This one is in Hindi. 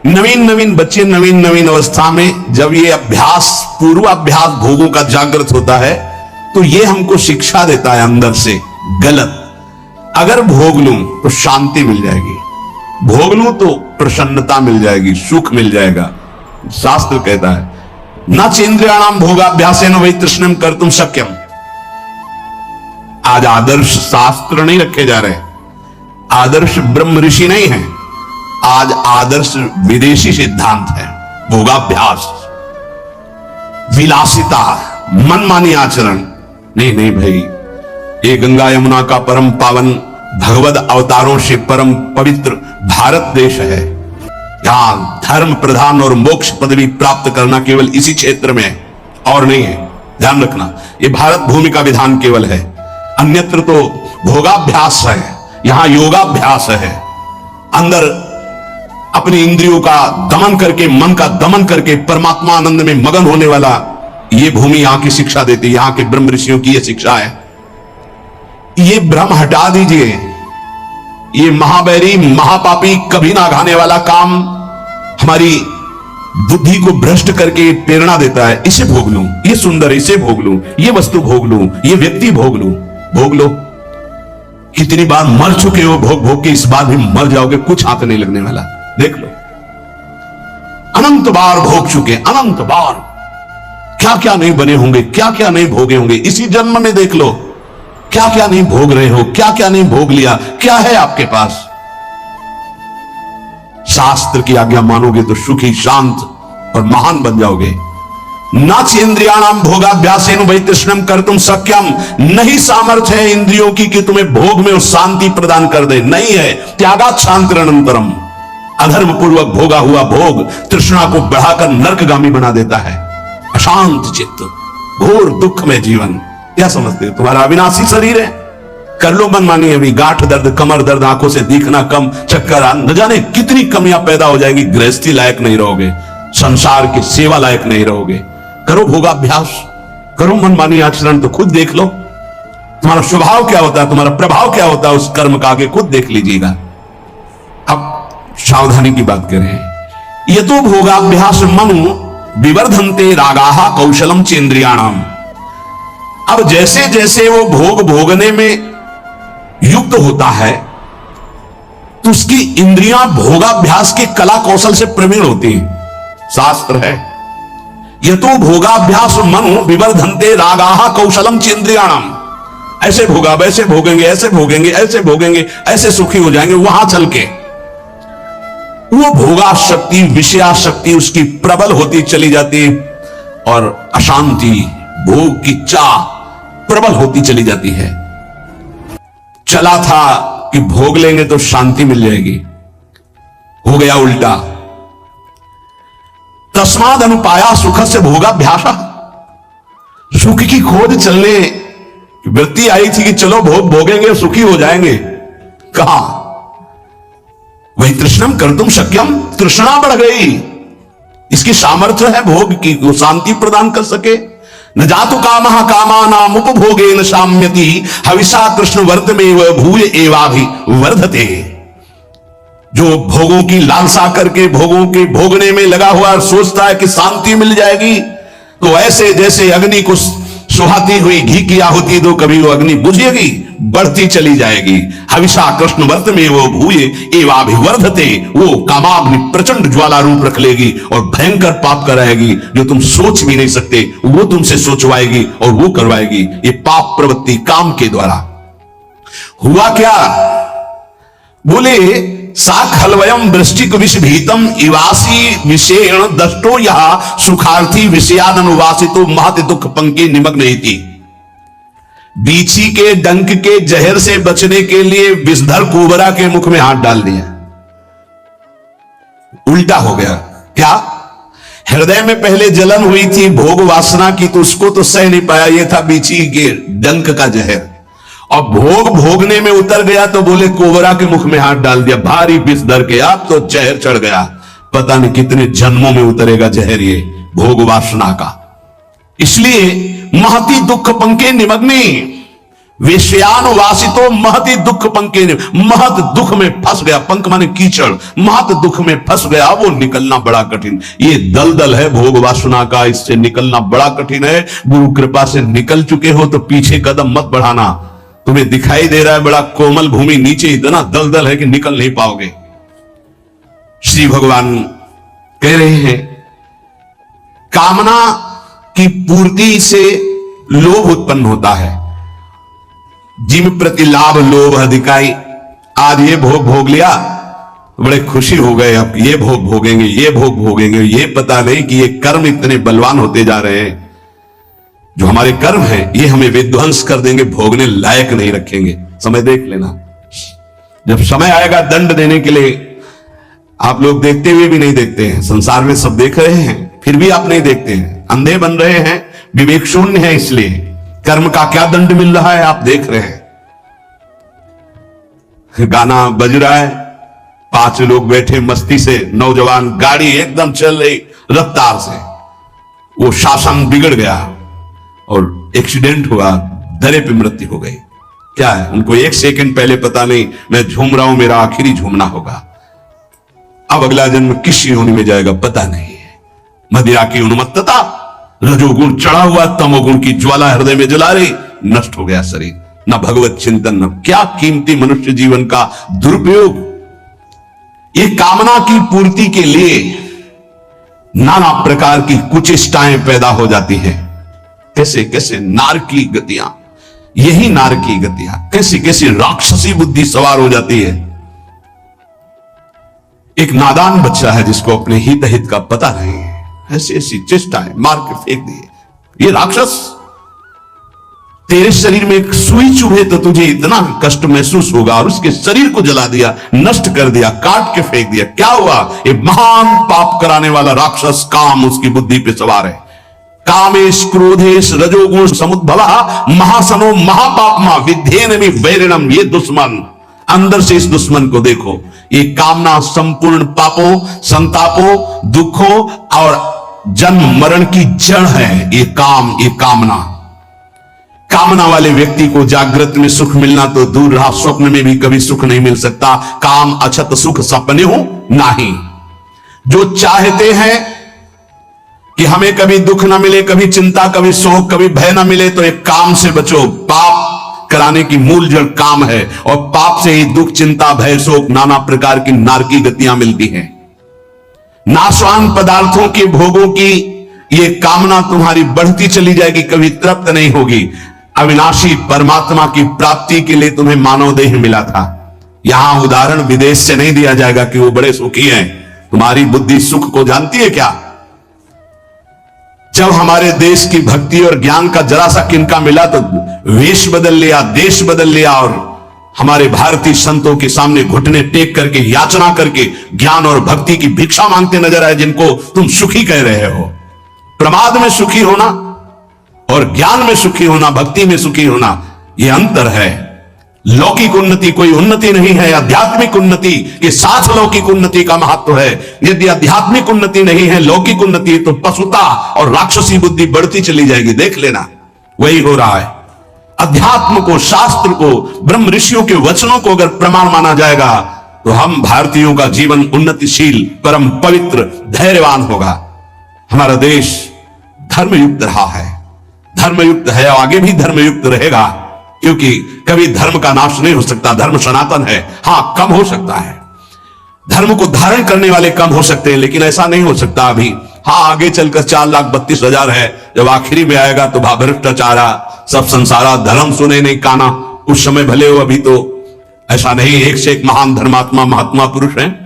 नवीन नवीन बच्चे नवीन नवीन अवस्था में जब ये अभ्यास पूर्वाभ्यास भोगों का जागृत होता है तो ये हमको शिक्षा देता है अंदर से गलत। अगर भोग लूं तो शांति मिल जाएगी, भोग लूं तो प्रसन्नता मिल जाएगी, सुख मिल जाएगा। शास्त्र कहता है न चेन्द्रियाणाम भोगाभ्यासेन वै तृष्णम कर्तुम शक्यम। आज आदर्श शास्त्र नहीं रखे जा रहे, आदर्श ब्रह्म ऋषि नहीं है, आज आदर्श विदेशी सिद्धांत है। भोगाभ्यास, विलासिता, मनमानी आचरण। नहीं नहीं भाई, ये गंगा यमुना का परम पावन भगवद अवतारों से परम पवित्र भारत देश है। यहां धर्म प्रधान और मोक्ष पदवी प्राप्त करना केवल इसी क्षेत्र में है और नहीं है, ध्यान रखना। ये भारत भूमि का विधान केवल है, अन्यत्र तो भोगाभ्यास है, यहां योगाभ्यास है। अंदर अपनी इंद्रियों का दमन करके, मन का दमन करके परमात्मा आनंद में मगन होने वाला ये भूमि यहां की शिक्षा देती है, यहां के ब्रह्म ऋषियों की ये शिक्षा है। ये भ्रम हटा दीजिए, ये महाबैरी महापापी कभी ना घाने वाला काम हमारी बुद्धि को भ्रष्ट करके प्रेरणा देता है। इसे भोग लूं, ये सुंदर, इसे भोग लूं, ये वस्तु भोग लूं, ये व्यक्ति भोग लूं। भोग लो, कितनी बार मर चुके हो भोग भोग के, इस बार भी मर जाओगे, कुछ हाथ नहीं लगने वाला। देख लो, अनंत बार भोग चुके, अनंत बार क्या क्या नहीं बने होंगे, क्या क्या नहीं भोगे होंगे। इसी जन्म में देख लो क्या क्या नहीं भोग रहे हो, क्या क्या नहीं भोग लिया, क्या है आपके पास। शास्त्र की आज्ञा मानोगे तो सुखी, शांत और महान बन जाओगे। न चेन्द्रियाणाम भोगाभ्यासेन वै तृष्णम कर्तुम शक्यम। नहीं सामर्थ्य है इंद्रियों की कि तुम्हें भोग में शांति प्रदान कर दे, नहीं है। त्यागात् शांतिरनंतरम। अधर्म पूर्वक भोगा हुआ भोग तृष्णा को बढ़ाकर नरकगामी बना देता है। अशांत चित्त, घोर दुख में जीवन। क्या समझते हो, तुम्हारा अविनाशी शरीर है, कर लो मनमानी। अभी गांठ दर्द, कमर दर्द, आंखों से दिखना कम, चक्कर, न जाने कितनी कमियां पैदा हो जाएगी। गृहस्थी लायक नहीं रहोगे, संसार की सेवा लायक नहीं रहोगे। करो भोगाभ्यास, करो मनमानी आचरण, तो खुद देख लो तुम्हारा स्वभाव क्या होता है, तुम्हारा प्रभाव क्या होता है उस कर्म का, आगे खुद देख लीजिएगा। अब सावधानी की बात करें। ये तो भोगाभ्यास मनु विवर्धन्ते रागाः कौशलम चेन्द्रियाणाम। अब जैसे जैसे वो भोग भोगने में युक्त होता है तो उसकी इंद्रियां भोगाभ्यास के कला कौशल से प्रवीण होती हैं। शास्त्र है ये तो भोगाभ्यास मनु विवर्धन्ते रागाः कौशलम चेन्द्रियाणाम। ऐसे भोगा, वैसे भोगेंगे, ऐसे भोगेंगे, ऐसे भोगेंगे, ऐसे सुखी हो जाएंगे। वहां चल के वो भोगा शक्ति, विषया शक्ति उसकी प्रबल होती चली जाती और अशांति, भोग की चाह प्रबल होती चली जाती है। चला था कि भोग लेंगे तो शांति मिल जाएगी, हो गया उल्टा। तस्माद अनुपाया सुख से भोगाभ्यास। सुख की खोज चलने वृत्ति आई थी कि चलो भोग भोगेंगे, सुखी हो जाएंगे। कहा वही तृष्णम कर्तुम शक्यम। तृष्णा बढ़ गई, इसकी सामर्थ्य है भोग की, वो शांति प्रदान कर सके। न जातु कामः कामानाम उपभोगेन शाम्यति हविषा कृष्ण वर्तमेव भूय एवाभि वर्धते। जो भोगों की लालसा करके भोगों के भोगने में लगा हुआ सोचता है कि शांति मिल जाएगी, तो ऐसे जैसे अग्नि को सुहाती हुई घी की आहुति दो, कभी वो अग्नि बुझेगी, बढ़ती चली जाएगी। हविषा कृष्ण वर्त में वो भूये एवाभिवर्धते। वो कामाग्नि प्रचंड ज्वाला रूप रख लेगी और भयंकर पाप कराएगी जो तुम सोच भी नहीं सकते, वो तुमसे सोचवाएगी और वो करवाएगी। ये पाप प्रवृत्ति काम के द्वारा। हुआ क्या, बोले सा खलवयम वृश्चिक विष भीतम इवासी विषेण दष्टो यह सुखार्थी विषयानुवासितो महत दुख पंक्ति निमग्न थी। बीछी के डंक के जहर से बचने के लिए विषधर कोबरा के मुख में हाथ डाल दिया। उल्टा हो गया। क्या, हृदय में पहले जलन हुई थी भोग वासना की, तो उसको तो सह नहीं पाया, ये था बीछी के डंक का जहर। और भोग भोगने में उतर गया तो बोले कोबरा के मुख में हाथ डाल दिया, भारी विष धर के। अब तो जहर चढ़ गया, पता नहीं कितने जन्मों में उतरेगा जहर ये भोग वासना का। इसलिए महती दुख पंके निमग्ने वेश्यानुवासितो महति दुख पंके, महत दुख में फंस गया, पंख माने कीचड़, महत दुख में फंस गया, वो निकलना बड़ा कठिन। ये दलदल है भोग वासना का, इससे निकलना बड़ा कठिन है। गुरु कृपा से निकल चुके हो तो पीछे कदम मत बढ़ाना। तुम्हें दिखाई दे रहा है बड़ा कोमल भूमि, नीचे इतना दलदल है कि निकल नहीं पाओगे। श्री भगवान कह रहे हैं कामना की पूर्ति से लोभ उत्पन्न होता है। जिम प्रति लाभ लोभ अधिकाई। आज ये भोग भोग लिया, बड़े खुशी हो गए, अब ये भोग भोगेंगे, ये भोग भोगेंगे। ये पता नहीं कि ये कर्म इतने बलवान होते जा रहे हैं। जो हमारे कर्म हैं ये हमें विध्वंस कर देंगे, भोगने लायक नहीं रखेंगे। समय देख लेना, जब समय आएगा दंड देने के लिए, आप लोग देखते हुए भी नहीं देखते हैं। संसार में सब देख रहे हैं, फिर भी आप नहीं देखते हैं, अंधे बन रहे हैं, विवेक शून्य है। इसलिए कर्म का क्या दंड मिल रहा है आप देख रहे हैं। गाना बज रहा है, 5 लोग बैठे मस्ती से, नौजवान, गाड़ी एकदम चल रही रफ्तार से, वो शासन बिगड़ गया और एक्सीडेंट हुआ, दरे पे मृत्यु हो गई। क्या है, उनको 1 सेकंड पहले पता नहीं मैं झूम रहा हूं, मेरा आखिरी झूमना होगा, अब अगला जन्म किस योनि में जाएगा पता नहीं है। मदिरा की उन्मत्तता, रजोगुण चढ़ा हुआ, तमोगुण की ज्वाला हृदय में जला रही, नष्ट हो गया शरीर। न भगवत चिंतन, न क्या कीमती मनुष्य जीवन का दुरुपयोग। ये कामना की पूर्ति के लिए नाना प्रकार की कुचेष्टाएं पैदा हो जाती हैं। कैसे कैसे नारकी गतियां, यही नारकी गतियां, कैसी कैसी राक्षसी बुद्धि सवार हो जाती है। एक नादान बच्चा है जिसको अपने हित हित का पता नहीं है, ऐसी ऐसी चेष्टाएं मार के फेंक दिए। ये राक्षस, तेरे शरीर में एक सुई चुभे तो तुझे इतना कष्ट महसूस होगा, और उसके शरीर को जला दिया, नष्ट कर दिया, काट के फेंक दिया। क्या हुआ, ये महान पाप कराने वाला राक्षस काम उसकी बुद्धि पे सवार है। कामेश क्रोधेश रजोगुण समुद्भवा महासनो महापापमा विध्येन में वैरिणम। ये दुश्मन, अंदर से इस दुश्मन को देखो। ये कामना संपूर्ण पापों, संतापों, दुखों और जन्म मरण की जड़ है। ये काम, ये कामना। कामना वाले व्यक्ति को जागृत में सुख मिलना तो दूर रहा, स्वप्न में भी कभी सुख नहीं मिल सकता। काम अछत सुख सपने हो नहीं। जो चाहते हैं कि हमें कभी दुख ना मिले, कभी चिंता, कभी शोक, कभी भय ना मिले, तो एक काम से बचो। पाप कराने की मूल जड़ काम है, और पाप से ही दुख, चिंता, भय, शोक, नाना प्रकार की नारकी गतियां मिलती हैं। नाशवान पदार्थों के भोगों की ये कामना तुम्हारी बढ़ती चली जाएगी, कभी तृप्त नहीं होगी। अविनाशी परमात्मा की प्राप्ति के लिए तुम्हें मानव देह मिला था। यहां उदाहरण विदेश से नहीं दिया जाएगा कि वो बड़े सुखी हैं। तुम्हारी बुद्धि सुख को जानती है क्या? जब हमारे देश की भक्ति और ज्ञान का जरा सा किनका मिला तो वेश बदल लिया, देश बदल लिया, और हमारे भारतीय संतों के सामने घुटने टेक करके, याचना करके ज्ञान और भक्ति की भिक्षा मांगते नजर आए, जिनको तुम सुखी कह रहे हो। प्रमाद में सुखी होना और ज्ञान में सुखी होना, भक्ति में सुखी होना, यह अंतर है। लौकिक उन्नति कोई उन्नति नहीं है, आध्यात्मिक उन्नति के साथ लौकिक उन्नति का महत्व है। यदि आध्यात्मिक उन्नति नहीं है, लौकिक उन्नति, तो पशुता और राक्षसी बुद्धि बढ़ती चली जाएगी। देख लेना, वही हो रहा है। अध्यात्म को, शास्त्र को, ब्रह्म ऋषियों के वचनों को अगर प्रमाण माना जाएगा तो हम भारतीयों का जीवन उन्नतिशील, परम पवित्र, धैर्यवान होगा। हमारा देश धर्मयुक्त रहा है, धर्मयुक्त है, आगे भी धर्मयुक्त रहेगा, क्योंकि कभी धर्म का नाश नहीं हो सकता। धर्म सनातन है। हां, कम हो सकता है, धर्म को धारण करने वाले कम हो सकते हैं, लेकिन ऐसा नहीं हो सकता अभी। हां, आगे चलकर 4,32,000 है, जब आखिरी में आएगा तो भ्रष्टाचारा सब संसारा, धर्म सुने नहीं काना। उस समय भले हो, अभी तो ऐसा नहीं। एक से एक महान धर्मात्मा, महात्मा पुरुष हैं।